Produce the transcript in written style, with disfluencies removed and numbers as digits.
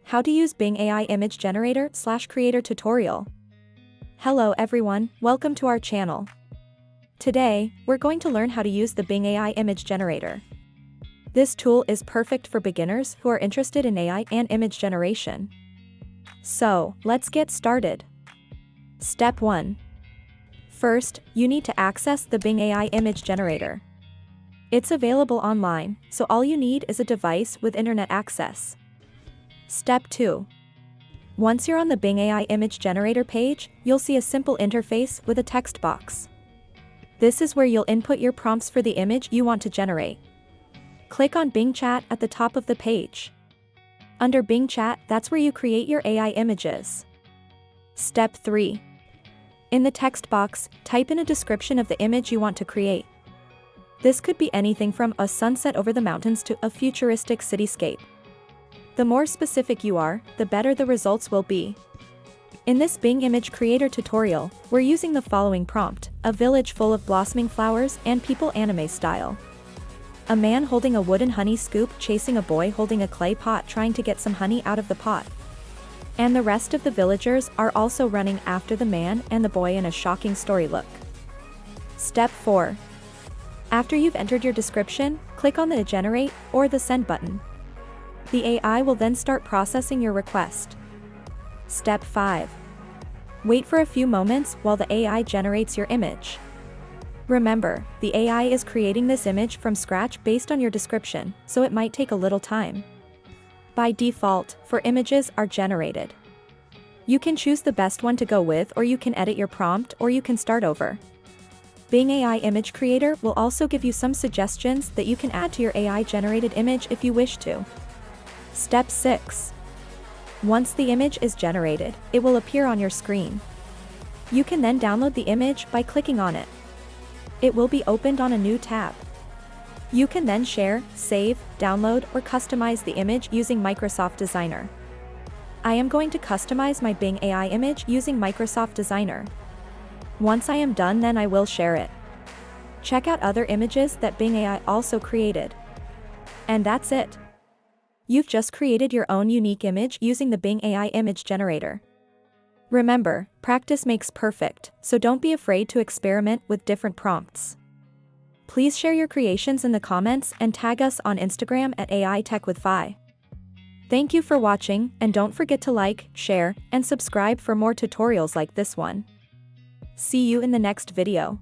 How to use Bing AI Image Generator / Creator tutorial. Hello everyone, welcome to our channel. Today, we're going to learn how to use the Bing AI Image Generator. This tool is perfect for beginners who are interested in AI and image generation. So, let's get started. Step 1. First, you need to access the Bing AI Image Generator. It's available online, so all you need is a device with internet access. Step 2. Once you're on the Bing AI Image Generator page, you'll see a simple interface with a text box. This is where you'll input your prompts for the image you want to generate. Click on Bing Chat at the top of the page. Under Bing Chat, that's where you create your AI images. Step 3. In the text box, type in a description of the image you want to create. This could be anything from a sunset over the mountains to a futuristic cityscape. The more specific you are, the better the results will be. In this Bing Image Creator tutorial, we're using the following prompt: a village full of blossoming flowers and people anime style. A man holding a wooden honey scoop chasing a boy holding a clay pot trying to get some honey out of the pot. And the rest of the villagers are also running after the man and the boy in a shocking story look. Step 4. After you've entered your description, click on the Generate or the Send button. The AI will then start processing your request. Step 5. Wait for a few moments while the AI generates your image. Remember, the AI is creating this image from scratch based on your description, so it might take a little time. By default, 4 images are generated. You can choose the best one to go with, or you can edit your prompt, or you can start over. Bing AI Image Creator will also give you some suggestions that you can add to your AI-generated image if you wish to. Step 6. Once the image is generated, it will appear on your screen. You can then download the image by clicking on it. It will be opened on a new tab. You can then share, save, download, or customize the image using Microsoft Designer. I am going to customize my Bing AI image using Microsoft Designer. Once I am done, then I will share it. Check out other images that Bing AI also created. And that's it. You've just created your own unique image using the Bing AI Image Generator. Remember, practice makes perfect, so don't be afraid to experiment with different prompts. Please share your creations in the comments and tag us on Instagram at AI Tech with Fi. Thank you for watching, and don't forget to like, share, and subscribe for more tutorials like this one. See you in the next video.